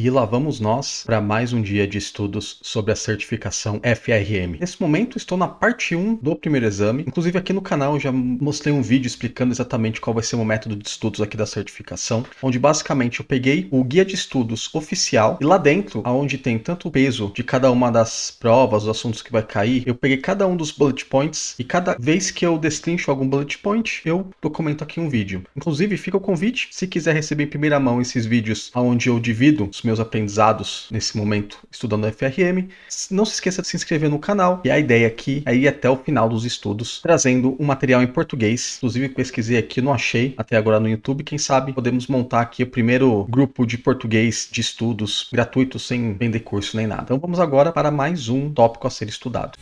E lá vamos nós para mais um dia de estudos sobre a certificação FRM. Nesse momento estou na parte 1 do primeiro exame. Inclusive aqui no canal eu já mostrei um vídeo explicando exatamente qual vai ser o método de estudos aqui da certificação, onde basicamente eu peguei o guia de estudos oficial e lá dentro, onde tem tanto o peso de cada uma das provas, os assuntos que vai cair, eu peguei cada um dos bullet points e cada vez que eu destrincho algum bullet point, eu documento aqui um vídeo. Inclusive fica o convite, se quiser receber em primeira mão esses vídeos onde eu divido os meus aprendizados nesse momento estudando FRM, não se esqueça de se inscrever no canal, e a ideia aqui é ir até o final dos estudos, trazendo um material em português. Inclusive pesquisei aqui, não achei até agora no YouTube, quem sabe podemos montar aqui o primeiro grupo de português de estudos gratuito, sem vender curso nem nada. Então vamos agora para mais um tópico a ser estudado.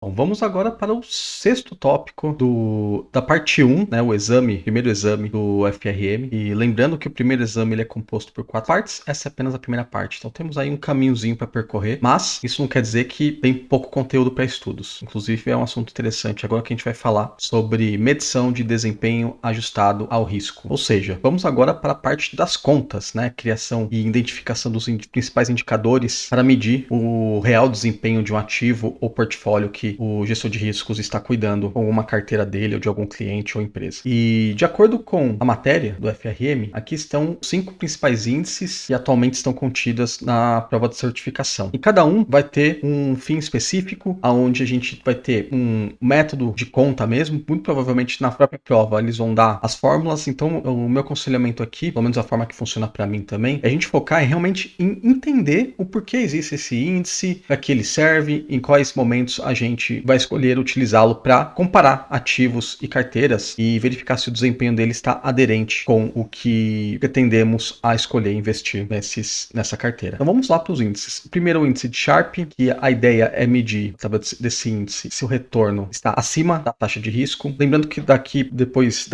Bom, vamos agora para o sexto tópico da parte 1, né, primeiro exame do FRM. E lembrando que o primeiro exame ele é composto por 4 partes, essa é apenas a primeira parte. Então temos aí um caminhozinho para percorrer, mas isso não quer dizer que tem pouco conteúdo para estudos. Inclusive é um assunto interessante agora que a gente vai falar sobre medição de desempenho ajustado ao risco. Ou seja, vamos agora para a parte das contas, né, criação e identificação dos principais indicadores para medir o real desempenho de um ativo ou portfólio que o gestor de riscos está cuidando com uma carteira dele ou de algum cliente ou empresa. E de acordo com a matéria do FRM, aqui estão 5 principais índices que atualmente estão contidas na prova de certificação. E cada um vai ter um fim específico, aonde a gente vai ter um método de conta mesmo, muito provavelmente na própria prova eles vão dar as fórmulas. Então o meu aconselhamento aqui, pelo menos a forma que funciona para mim também, é a gente focar realmente em entender o porquê existe esse índice, para que ele serve, em quais momentos a gente vai escolher utilizá-lo para comparar ativos e carteiras e verificar se o desempenho dele está aderente com o que pretendemos a escolher investir nessa carteira. Então vamos lá para os índices. Primeiro o índice de Sharpe, que a ideia é medir, desse índice, se o retorno está acima da taxa de risco. Lembrando que depois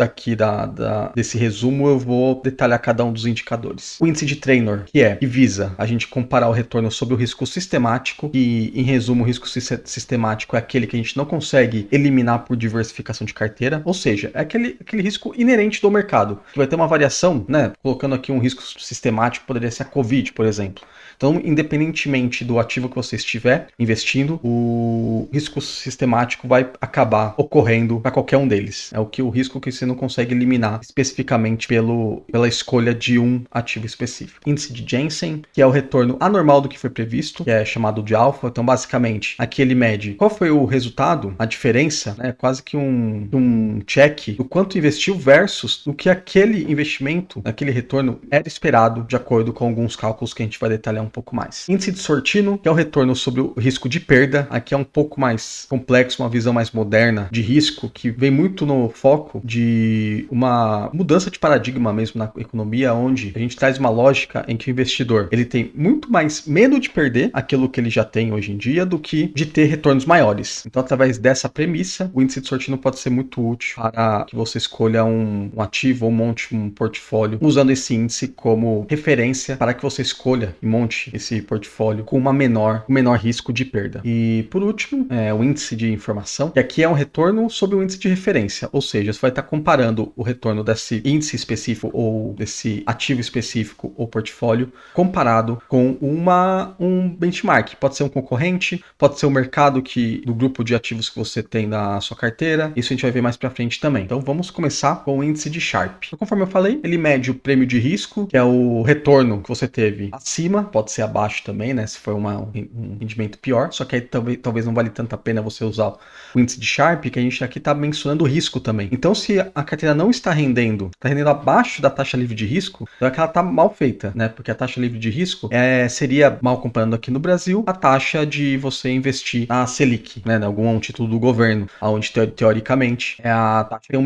desse resumo eu vou detalhar cada um dos indicadores. O índice de Traynor, que visa a gente comparar o retorno sobre o risco sistemático, e em resumo o risco sistemático é aquele que a gente não consegue eliminar por diversificação de carteira, ou seja, é aquele risco inerente do mercado, que vai ter uma variação, né? Colocando aqui um risco sistemático, poderia ser a Covid, por exemplo. Então, independentemente do ativo que você estiver investindo, o risco sistemático vai acabar ocorrendo para qualquer um deles. É o risco que você não consegue eliminar especificamente pela escolha de um ativo específico. Índice de Jensen, que é o retorno anormal do que foi previsto, que é chamado de alfa. Então, basicamente, aqui ele mede qual foi o resultado, a diferença, né? Quase que um check do quanto investiu versus o que aquele investimento, aquele retorno era esperado, de acordo com alguns cálculos que a gente vai detalhar um pouco mais. Índice de Sortino, que é o retorno sobre o risco de perda. Aqui é um pouco mais complexo, uma visão mais moderna de risco, que vem muito no foco de uma mudança de paradigma mesmo na economia, onde a gente traz uma lógica em que o investidor ele tem muito mais medo de perder aquilo que ele já tem hoje em dia do que de ter retornos maiores. Então, através dessa premissa, o índice de Sortino pode ser muito útil para que você escolha um ativo ou monte um portfólio usando esse índice como referência para que você escolha e monte esse portfólio com um menor risco de perda. E por último, o índice de informação, que aqui é um retorno sobre o índice de referência, ou seja, você vai estar comparando o retorno desse índice específico ou desse ativo específico ou portfólio comparado com um benchmark. Pode ser um concorrente, pode ser o mercado do grupo de ativos que você tem na sua carteira. Isso a gente vai ver mais para frente também. Então vamos começar com o índice de Sharpe. Então, conforme eu falei, ele mede o prêmio de risco, que é o retorno que você teve acima, pode ser abaixo também, né? Se for um rendimento pior, só que aí talvez não vale tanto a pena você usar o índice de Sharpe, que a gente aqui está mencionando o risco também. Então, se a carteira não está rendendo abaixo da taxa livre de risco, então é que ela está mal feita, né? Porque a taxa livre de risco seria, mal comparando aqui no Brasil, a taxa de você investir na Selic, né? Algum título do governo, onde teoricamente é a taxa tem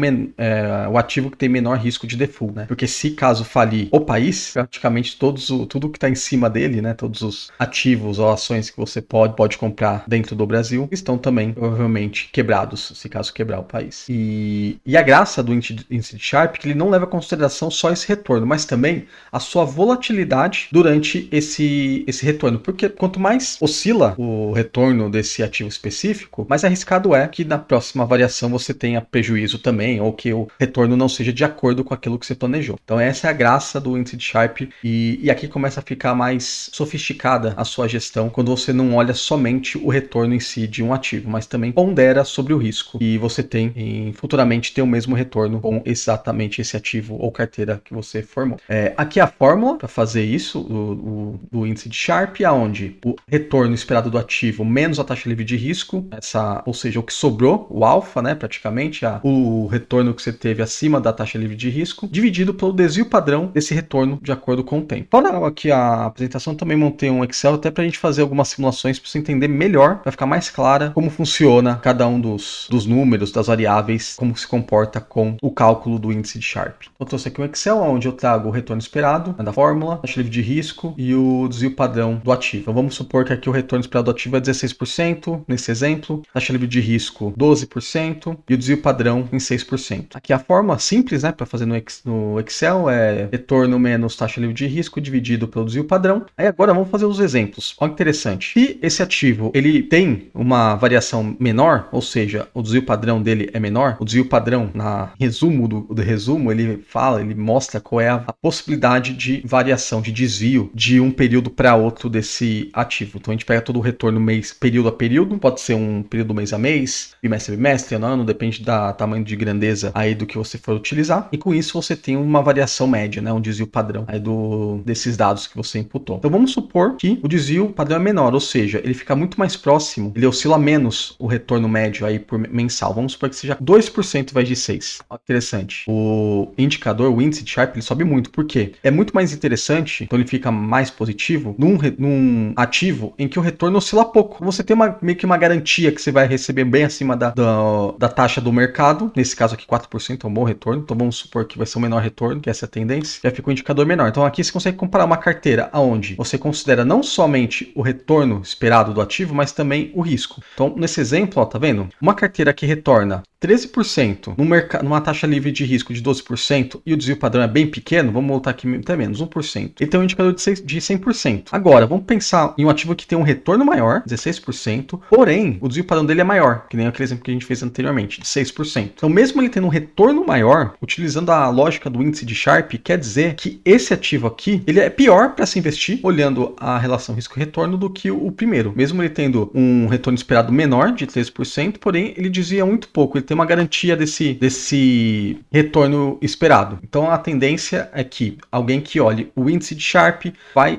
o ativo que tem menor risco de default, né? Porque se caso falir o país, praticamente tudo que está em cima dele, né? Todos os ativos ou ações que você pode comprar dentro do Brasil estão também provavelmente quebrados, se caso quebrar o país. E a graça do índice de Sharpe é que ele não leva em consideração só esse retorno, mas também a sua volatilidade durante esse retorno. Porque quanto mais oscila o retorno desse ativo específico, específico, mais arriscado é que na próxima variação você tenha prejuízo também, ou que o retorno não seja de acordo com aquilo que você planejou. Então essa é a graça do índice de Sharpe, e aqui começa a ficar mais sofisticada a sua gestão, quando você não olha somente o retorno em si de um ativo, mas também pondera sobre o risco que você tem em futuramente ter o mesmo retorno com exatamente esse ativo ou carteira que você formou. Aqui a fórmula para fazer isso, do índice de Sharpe, aonde o retorno esperado do ativo menos a taxa livre de risco, ou seja, o que sobrou, o alfa, né, praticamente, o retorno que você teve acima da taxa livre de risco, dividido pelo desvio padrão desse retorno de acordo com o tempo. Para aqui a apresentação, também montei um Excel até para a gente fazer algumas simulações para você entender melhor, para ficar mais clara como funciona cada um dos números, das variáveis, como se comporta com o cálculo do índice de Sharpe. Eu trouxe aqui um Excel onde eu trago o retorno esperado, da fórmula, taxa livre de risco e o desvio padrão do ativo. Então vamos supor que aqui o retorno esperado do ativo é 16%, nesse exemplo, taxa livre de risco 12% e o desvio padrão em 6%. Aqui a fórmula simples, né, para fazer no Excel é retorno menos taxa livre de risco dividido pelo desvio padrão. Aí agora vamos fazer os exemplos. Olha que interessante. Se esse ativo ele tem uma variação menor, ou seja, o desvio padrão dele é menor, o desvio padrão, na resumo do resumo, ele mostra qual é a possibilidade de variação, de desvio de um período para outro desse ativo. Então a gente pega todo o retorno período a período, pode ser um período mês a mês, bimestre a bimestre, ano a ano, depende do tamanho de grandeza aí do que você for utilizar, e com isso você tem uma variação média, né, um desvio padrão aí desses dados que você imputou. Então vamos supor que o desvio padrão é menor, ou seja, ele fica muito mais próximo, ele oscila menos o retorno médio aí por mensal. Vamos supor que seja 2% ao invés de 6%. Olha que interessante. O indicador, o índice de Sharpe, ele sobe muito. Por quê? É muito mais interessante, então ele fica mais positivo num ativo em que o retorno oscila pouco. Você tem meio que uma garantia que você vai receber bem acima da taxa do mercado. Nesse caso aqui, 4% é um bom retorno. Então vamos supor que vai ser um menor retorno, que essa é a tendência. Já fica um indicador menor. Então aqui você consegue comparar uma carteira aonde você considera não somente o retorno esperado do ativo, mas também o risco. Então nesse exemplo, ó, tá vendo? Uma carteira que retorna 13% numa taxa livre de risco de 12% e o desvio padrão é bem pequeno, vamos voltar aqui até menos, 1%. Ele tem um indicador de 100%. Agora, vamos pensar em um ativo que tem um retorno maior, 16%, porém, o desvio padrão dele é maior, que nem aquele exemplo que a gente fez anteriormente, de 6%. Então, mesmo ele tendo um retorno maior, utilizando a lógica do índice de Sharpe, quer dizer que esse ativo aqui, ele é pior para se investir, olhando a relação risco-retorno, do que o primeiro. Mesmo ele tendo um retorno esperado menor, de 13%, porém, ele desvia muito pouco, ele tem uma garantia desse retorno esperado. Então a tendência é que alguém que olhe o índice de Sharpe vai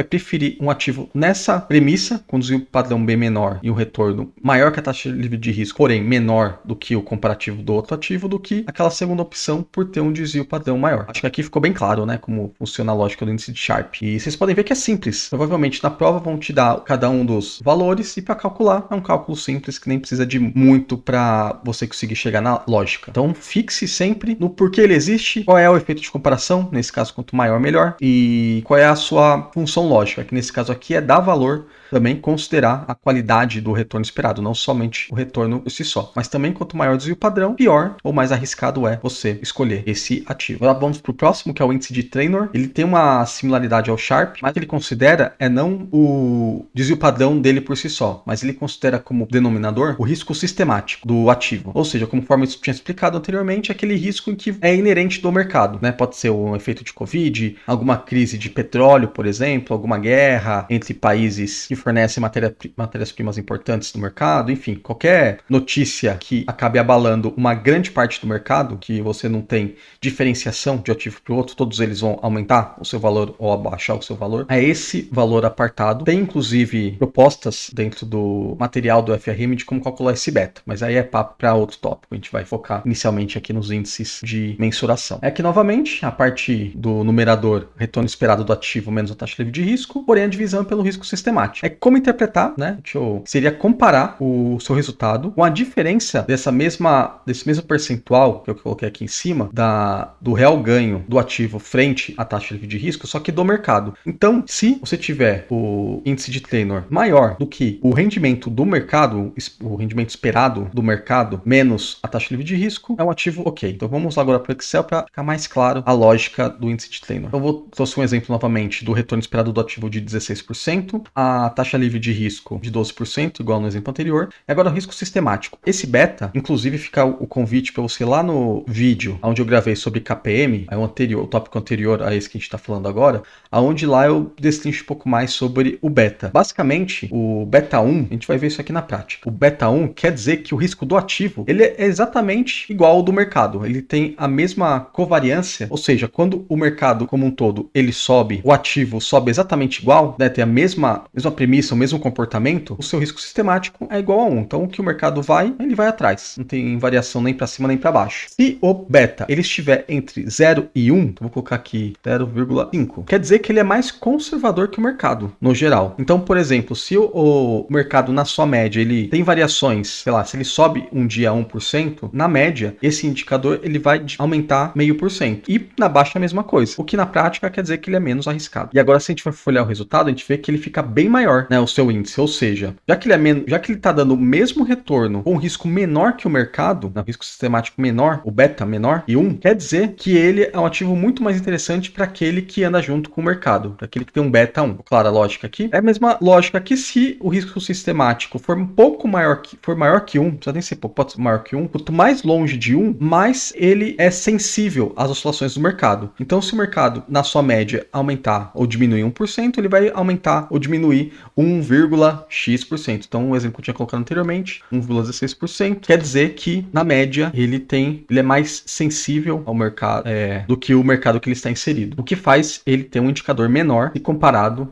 preferir um ativo nessa premissa, com desvio padrão bem menor e um retorno maior que a taxa livre de risco, porém menor do que o comparativo do outro ativo, do que aquela segunda opção por ter um desvio padrão maior. Acho que aqui ficou bem claro, né, como funciona a lógica do índice de Sharpe. E vocês podem ver que é simples. Provavelmente na prova vão te dar cada um dos valores, e para calcular é um cálculo simples que nem precisa de muito para você conseguir chegar na lógica. Então fixe sempre no porquê ele existe, qual é o efeito de comparação, nesse caso quanto maior melhor, e qual é a sua função lógica, que nesse caso aqui é dar valor, também considerar a qualidade do retorno esperado, não somente o retorno por si só, mas também quanto maior o desvio padrão, pior ou mais arriscado é você escolher esse ativo. Agora vamos para o próximo, que é o índice de Traynor. Ele tem uma similaridade ao Sharpe, mas ele considera não o desvio padrão dele por si só, mas ele considera como denominador o risco sistemático do ativo, ou seja, conforme eu tinha explicado anteriormente, aquele risco em que é inerente do mercado, né? Pode ser um efeito de Covid, alguma crise de petróleo, por exemplo, alguma guerra entre países que fornecem matérias-primas importantes no mercado, enfim, qualquer notícia que acabe abalando uma grande parte do mercado, que você não tem diferenciação de ativo para o outro, todos eles vão aumentar o seu valor ou abaixar o seu valor. É esse valor apartado. Tem inclusive propostas dentro do material do FRM de como calcular esse beta, mas aí é papo para outro tópico. A gente vai focar inicialmente aqui nos índices de mensuração. Aqui novamente a parte do numerador, retorno esperado do ativo menos a taxa livre de risco, porém a divisão é pelo risco sistemático. É como interpretar, né? Seria comparar o seu resultado com a diferença desse mesmo percentual que eu coloquei aqui em cima, do real ganho do ativo frente à taxa livre de risco, só que do mercado. Então, se você tiver o índice de Traynor maior do que o rendimento do mercado, o rendimento esperado do mercado, menos a taxa livre de risco, é um ativo ok. Então vamos agora para o Excel para ficar mais claro a lógica do índice de Traynor. Então trouxe um exemplo novamente do retorno esperado do ativo de 16%, a taxa livre de risco de 12%, igual no exemplo anterior. E agora o risco sistemático. Esse beta, inclusive fica o convite para você lá no vídeo onde eu gravei sobre KPM, o tópico anterior a esse que a gente está falando agora, aonde lá eu destrincho um pouco mais sobre o beta. Basicamente, o beta 1, a gente vai ver isso aqui na prática. O beta 1 quer dizer que o risco do ativo, ele é exatamente igual ao do mercado. Ele tem a mesma covariância, ou seja, quando o mercado como um todo, ele sobe, o ativo sobe exatamente igual, né, tem a mesma premissa, o mesmo comportamento, o seu risco sistemático é igual a 1. Então, o que o mercado vai, ele vai atrás. Não tem variação nem para cima nem para baixo. Se o beta ele estiver entre 0 e 1, então vou colocar aqui 0,5, quer dizer que ele é mais conservador que o mercado, no geral. Então, por exemplo, se o mercado, na sua média, ele tem variações, sei lá, se ele sobe um dia 1%, na média, esse indicador ele vai aumentar 0,5%. E na baixa a mesma coisa. O que na prática quer dizer que ele é menos arriscado. E agora, se a gente for olhar o resultado, a gente vê que ele fica bem maior, né, o seu índice. Ou seja, já que ele está dando o mesmo retorno com um risco menor que o mercado, né, risco sistemático menor, o beta menor, e 1, quer dizer que ele é um ativo muito mais interessante para aquele que anda junto com o mercado, para aquele que tem um beta 1. Claro, a lógica aqui é a mesma lógica que se o risco sistemático for um pouco maior que 1, precisa nem ser pouco, pode ser maior que 1, quanto mais longe de 1, mais ele é sensível às oscilações do mercado. Então, se o mercado, na sua média, aumentar ou diminuir 1%, ele vai aumentar ou diminuir 1,x%. Então, o exemplo que eu tinha colocado anteriormente, 1,16%, quer dizer que, na média, ele é mais sensível ao mercado do que o mercado que ele está inserido. O que faz ele ter um indicador menor e comparado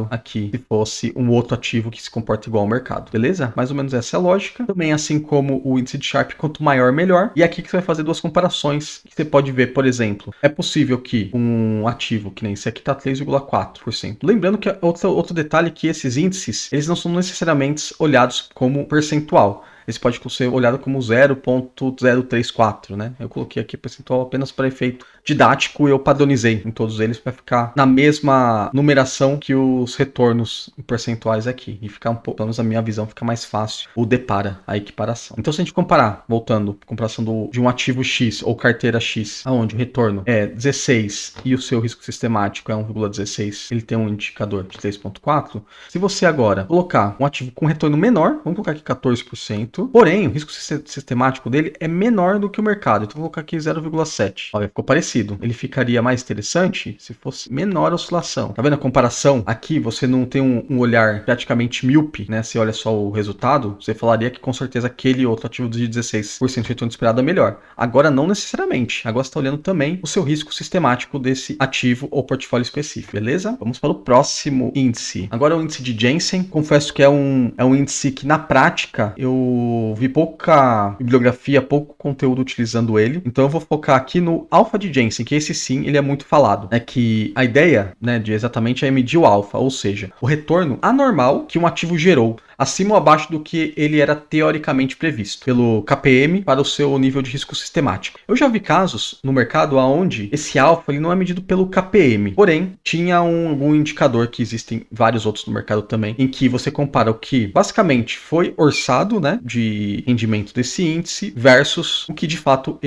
aqui se fosse um outro ativo que se comporta igual ao mercado, beleza? Mais ou menos essa é a lógica. Também assim como o índice de Sharpe, quanto maior, melhor. E aqui que você vai fazer duas comparações. Que você pode ver, por exemplo, é possível que um ativo, que nem esse aqui tá 3,4%. Lembrando que outro detalhe é que esses índices, eles não são necessariamente olhados como percentual. Esse pode ser olhado como 0,034, né? Eu coloquei aqui percentual apenas para efeito didático e eu padronizei em todos eles para ficar na mesma numeração que os retornos percentuais aqui. E ficar um pouco, pelo menos a minha visão, fica mais fácil o depara, a equiparação. Então, se a gente comparar, voltando, comparação de um ativo X ou carteira X, aonde o retorno é 16 e o seu risco sistemático é 1,16, ele tem um indicador de 3,4. Se você agora colocar um ativo com retorno menor, vamos colocar aqui 14%, porém, o risco sistemático dele é menor do que o mercado. Então, vou colocar aqui 0,7. Olha, ficou parecido. Ele ficaria mais interessante se fosse menor a oscilação. Tá vendo a comparação? Aqui, você não tem um olhar praticamente míope, né? Você olha só o resultado, você falaria que com certeza aquele outro ativo de 16% de retorno esperado é melhor. Agora, não necessariamente. Agora, você está olhando também o seu risco sistemático desse ativo ou portfólio específico, beleza? Vamos para o próximo índice. Agora é o índice de Jensen. Confesso que é um índice que, na prática, eu vi pouca bibliografia, pouco conteúdo utilizando ele, então eu vou focar aqui no alfa de Jensen, que esse sim, ele é muito falado. É que a ideia, né, de exatamente é medir o alfa, ou seja, o retorno anormal que um ativo gerou, acima ou abaixo do que ele era teoricamente previsto, pelo KPM para o seu nível de risco sistemático. Eu já vi casos no mercado onde esse alfa ele não é medido pelo KPM, porém, tinha algum indicador, que existem vários outros no mercado também, em que você compara o que basicamente foi orçado, né, de rendimento desse índice versus o que de fato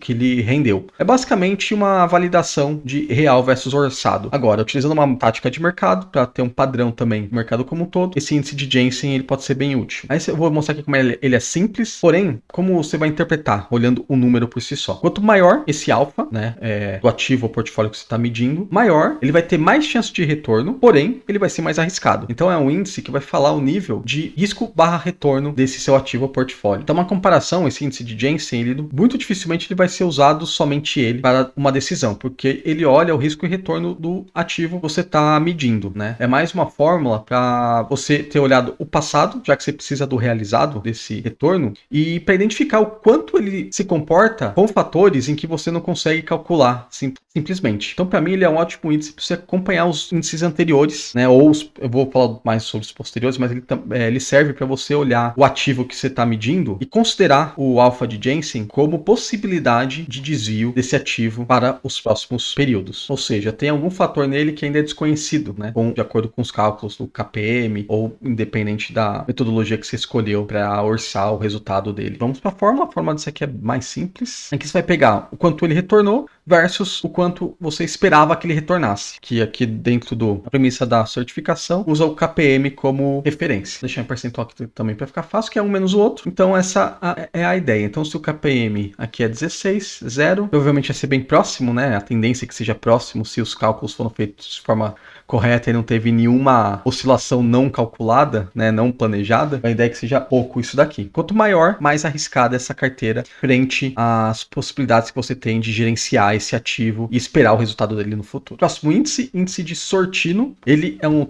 que ele rendeu. É basicamente uma validação de real versus orçado. Agora, utilizando uma tática de mercado para ter um padrão também do mercado como um todo, esse índice de Jensen ele pode ser bem útil. Aí eu vou mostrar aqui como ele é simples, porém, como você vai interpretar olhando o número por si só. Quanto maior esse alfa, né, do ativo ou portfólio que você está medindo, maior, ele vai ter mais chance de retorno, porém, ele vai ser mais arriscado. Então, é um índice que vai falar o nível de risco barra retorno desse seu ativo ou portfólio. Então, uma comparação, esse índice de Jensen, muito dificilmente ele vai ser usado somente ele para uma decisão, porque ele olha o risco e retorno do ativo que você está medindo, né? É mais uma fórmula para você ter olhado o passado, já que você precisa do realizado desse retorno, e para identificar o quanto ele se comporta com fatores em que você não consegue calcular simplesmente. Então, para mim, ele é um ótimo índice para você acompanhar os índices anteriores, né? Ou eu vou falar mais sobre os posteriores, mas ele serve para você olhar o ativo ativo que você está medindo e considerar o alfa de Jensen como possibilidade de desvio desse ativo para os próximos períodos. Ou seja, tem algum fator nele que ainda é desconhecido, né? De acordo com os cálculos do KPM ou independente da metodologia que você escolheu para orçar o resultado dele. Vamos para a fórmula. A fórmula disso aqui é mais simples. Aqui você vai pegar o quanto ele retornou versus o quanto você esperava que ele retornasse. Que aqui dentro da premissa da certificação usa o KPM como referência. Vou deixar em percentual aqui também para ficar fácil, que é um menos o outro. Então essa é a ideia. Então se o KPM aqui é 16, 0, provavelmente vai ser bem próximo, né? A tendência é que seja próximo se os cálculos foram feitos de forma correta e não teve nenhuma oscilação não calculada, né, não planejada, a ideia é que seja pouco isso daqui. Quanto maior, mais arriscada essa carteira frente às possibilidades que você tem de gerenciar esse ativo e esperar o resultado dele no futuro. Próximo índice de Sortino, ele é um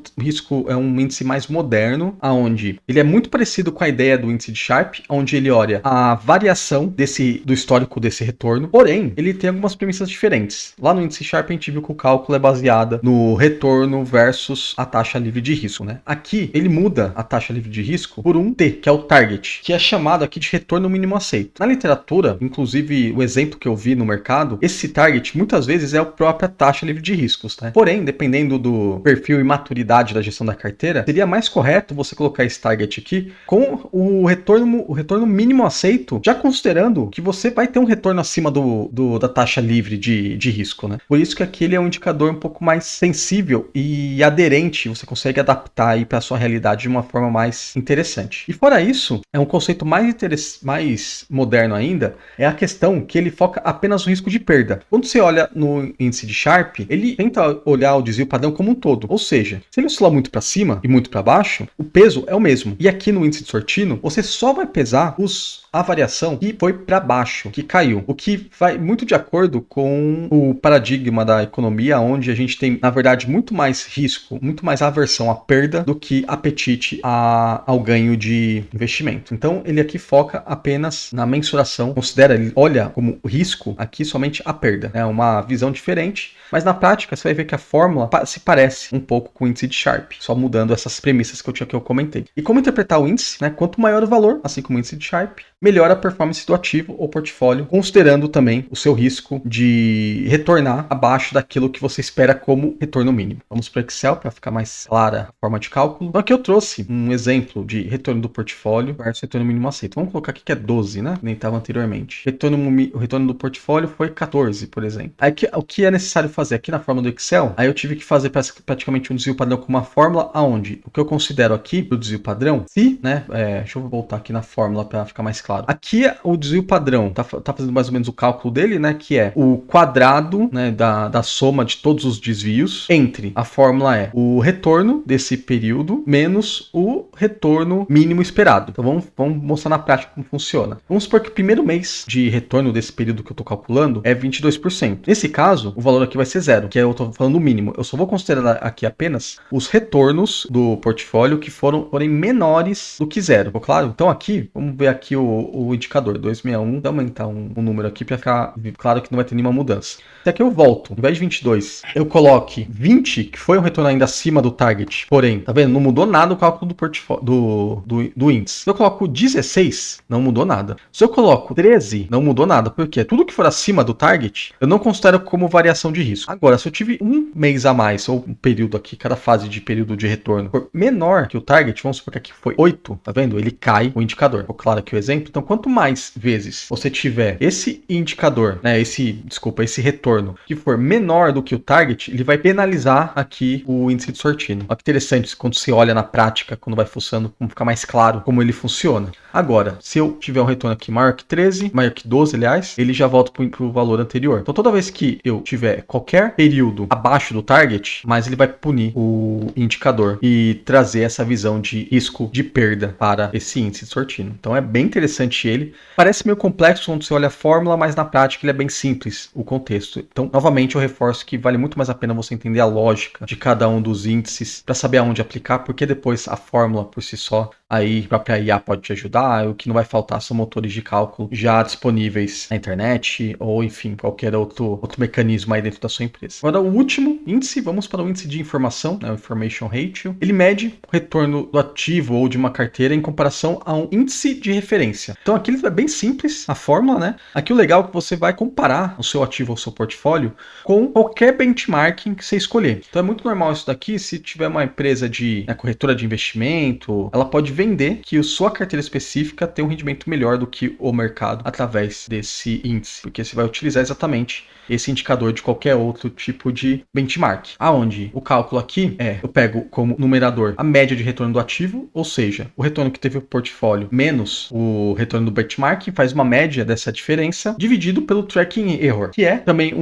índice mais moderno, aonde ele é muito parecido com a ideia do índice de Sharpe, onde ele olha a variação do histórico desse retorno, porém, ele tem algumas premissas diferentes. Lá no índice Sharpe a gente viu que o cálculo é baseado no retorno versus a taxa livre de risco, né? Aqui ele muda a taxa livre de risco por um T, que é o target, que é chamado aqui de retorno mínimo aceito. Na literatura, inclusive o exemplo que eu vi no mercado, esse target muitas vezes é a própria taxa livre de riscos, né? Porém, dependendo do perfil e maturidade da gestão da carteira, seria mais correto você colocar esse target aqui com o retorno mínimo aceito, já considerando que você vai ter um retorno acima da taxa livre de risco, né? Por isso que aqui ele é um indicador um pouco mais sensível e aderente, você consegue adaptar aí para a sua realidade de uma forma mais interessante. E fora isso, é um conceito mais moderno ainda, é a questão que ele foca apenas no risco de perda. Quando você olha no índice de Sharpe, ele tenta olhar o desvio padrão como um todo, ou seja, se ele oscilar muito para cima e muito para baixo, o peso é o mesmo. E aqui no índice de Sortino, você só vai pesar a variação que foi para baixo, que caiu, o que vai muito de acordo com o paradigma da economia, onde a gente tem, na verdade, muito mais risco, muito mais aversão à perda do que apetite ao ganho de investimento. Então, ele aqui foca apenas na mensuração, ele olha como risco aqui somente a perda. É uma visão diferente, mas na prática você vai ver que a fórmula se parece um pouco com o índice de Sharpe, só mudando essas premissas que eu comentei. E como interpretar o índice, né? Quanto maior o valor, assim como o índice de Sharpe, melhor a performance do ativo ou portfólio, considerando também o seu risco de retornar abaixo daquilo que você espera como retorno mínimo. Vamos para o Excel para ficar mais clara a forma de cálculo. Então aqui eu trouxe um exemplo de retorno do portfólio versus retorno mínimo aceito. Vamos colocar aqui que é 12, né? Nem estava anteriormente. O retorno do portfólio foi 14, por exemplo. Aí o que é necessário fazer aqui na fórmula do Excel? Aí eu tive que fazer praticamente um desvio padrão com uma fórmula aonde o que eu considero aqui do desvio padrão, deixa eu voltar aqui na fórmula para ficar mais claro. Aqui o desvio padrão tá fazendo mais ou menos o cálculo dele, né? Que é o quadrado, né, da soma de todos os desvios entre a fórmula é o retorno desse período menos o retorno mínimo esperado. Então vamos mostrar na prática como funciona. Vamos supor que o primeiro mês de retorno desse período que eu estou calculando é 22%. Nesse caso, o valor aqui vai ser zero, que eu estou falando o mínimo. Eu só vou considerar aqui apenas os retornos do portfólio que forem menores do que zero. Ficou claro? Então aqui, vamos ver aqui o indicador 261. Vou aumentar um número aqui para ficar claro que não vai ter nenhuma mudança. Se aqui eu volto, ao invés de 22, eu coloque 20, que foi um retorno ainda acima do target. Porém, tá vendo? Não mudou nada o cálculo do portfólio do índice. Se eu coloco 16, não mudou nada. Se eu coloco 13, não mudou nada. Porque tudo que for acima do target, eu não considero como variação de risco. Agora, se eu tive um mês a mais, ou um período aqui, cada fase de período de retorno, for menor que o target, vamos supor que aqui foi 8, tá vendo? Ele cai o indicador. Ficou claro aqui o exemplo? Então, quanto mais vezes você tiver esse indicador, né, esse retorno que for menor do que o target, ele vai penalizar aqui o índice de Sortino. Olha que interessante quando você olha na prática, quando vai funcionando, como fica mais claro como ele funciona. Agora, se eu tiver um retorno aqui maior que 13, maior que 12, aliás, ele já volta para o valor anterior. Então, toda vez que eu tiver qualquer período abaixo do target, mas ele vai punir o indicador e trazer essa visão de risco de perda para esse índice de Sortino. Então, é bem interessante ele. Parece meio complexo quando você olha a fórmula, mas na prática ele é bem simples, o contexto. Então, novamente, eu reforço que vale muito mais a pena você entender a lógica de cada um dos índices para saber aonde aplicar, porque depois a fórmula por si só aí a própria IA pode te ajudar. O que não vai faltar são motores de cálculo já disponíveis na internet ou, enfim, qualquer outro mecanismo aí dentro da sua empresa. Agora, o último índice, vamos para o índice de informação, né, o Information Ratio. Ele mede o retorno do ativo ou de uma carteira em comparação a um índice de referência. Então, aqui é bem simples a fórmula, né? Aqui o legal é que você vai comparar o seu ativo ou o seu portfólio com qualquer benchmarking que você escolher. Então, é muito normal isso daqui, se tiver uma empresa de corretora de investimento, ela pode vender que a sua carteira específica tem um rendimento melhor do que o mercado através desse índice, porque você vai utilizar exatamente esse indicador de qualquer outro tipo de benchmark. Aonde o cálculo aqui eu pego como numerador a média de retorno do ativo, ou seja, o retorno que teve o portfólio menos o retorno do benchmark, faz uma média dessa diferença dividido pelo tracking error, que é também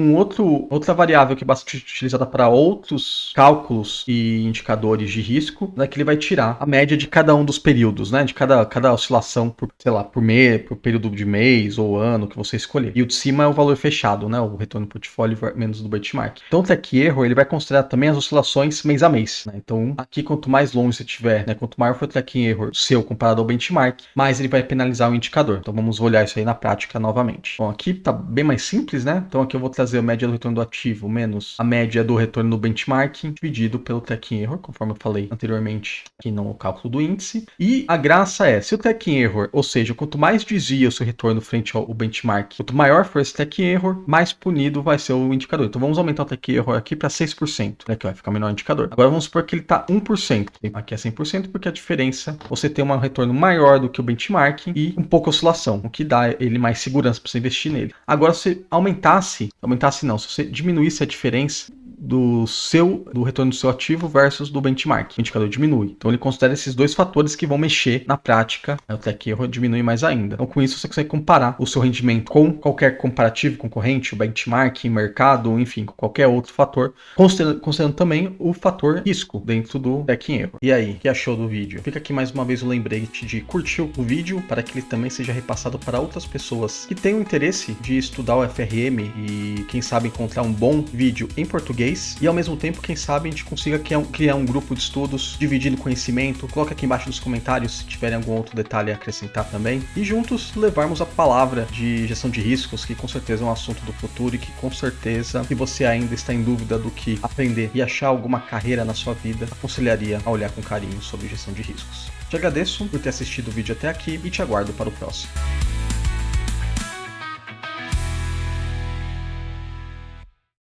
outra variável que é bastante utilizada para outros cálculos e indicadores de risco, né, que ele vai tirar a média de cada um dos períodos, né, de cada oscilação por mês, por período de mês ou ano que você escolher. E o de cima é o valor fechado, né, o retorno do portfólio menos do benchmark. Então o track error ele vai considerar também as oscilações mês a mês, né? Então aqui quanto mais longe você tiver, né, quanto maior for o tracking error seu comparado ao benchmark, mais ele vai penalizar o indicador. Então vamos olhar isso aí na prática novamente. Bom, aqui tá bem mais simples, né? Então aqui eu vou trazer a média do retorno do ativo menos a média do retorno do benchmark dividido pelo tracking error, conforme eu falei anteriormente aqui no cálculo do índice. E a graça é, se o tracking error, ou seja, quanto mais desvia o seu retorno frente ao benchmark, quanto maior for esse tracking error, mais punido vai ser o indicador. Então vamos aumentar o tracking error aqui para 6%, né, que vai ficar menor o indicador. Agora vamos supor que ele está 1%. Aqui é 100% porque a diferença, você tem um retorno maior do que o benchmark e um pouco oscilação, o que dá ele mais segurança para você investir nele. Agora se se você diminuísse a diferença do retorno do seu ativo versus do benchmark. O indicador diminui. Então ele considera esses dois fatores que vão mexer na prática. O track error diminui mais ainda. Então com isso você consegue comparar o seu rendimento com qualquer comparativo concorrente, o benchmark, mercado, enfim, com qualquer outro fator, considerando também o fator risco dentro do track error. E aí, o que achou do vídeo? Fica aqui mais uma vez o lembrete de curtir o vídeo para que ele também seja repassado para outras pessoas que tenham interesse de estudar o FRM e quem sabe encontrar um bom vídeo em português. E ao mesmo tempo, quem sabe a gente consiga criar um grupo de estudos, dividindo conhecimento. Coloca aqui embaixo nos comentários se tiverem algum outro detalhe a acrescentar também. E juntos levarmos a palavra de gestão de riscos, que com certeza é um assunto do futuro e que com certeza, se você ainda está em dúvida do que aprender e achar alguma carreira na sua vida, aconselharia a olhar com carinho sobre gestão de riscos. Te agradeço por ter assistido o vídeo até aqui e te aguardo para o próximo.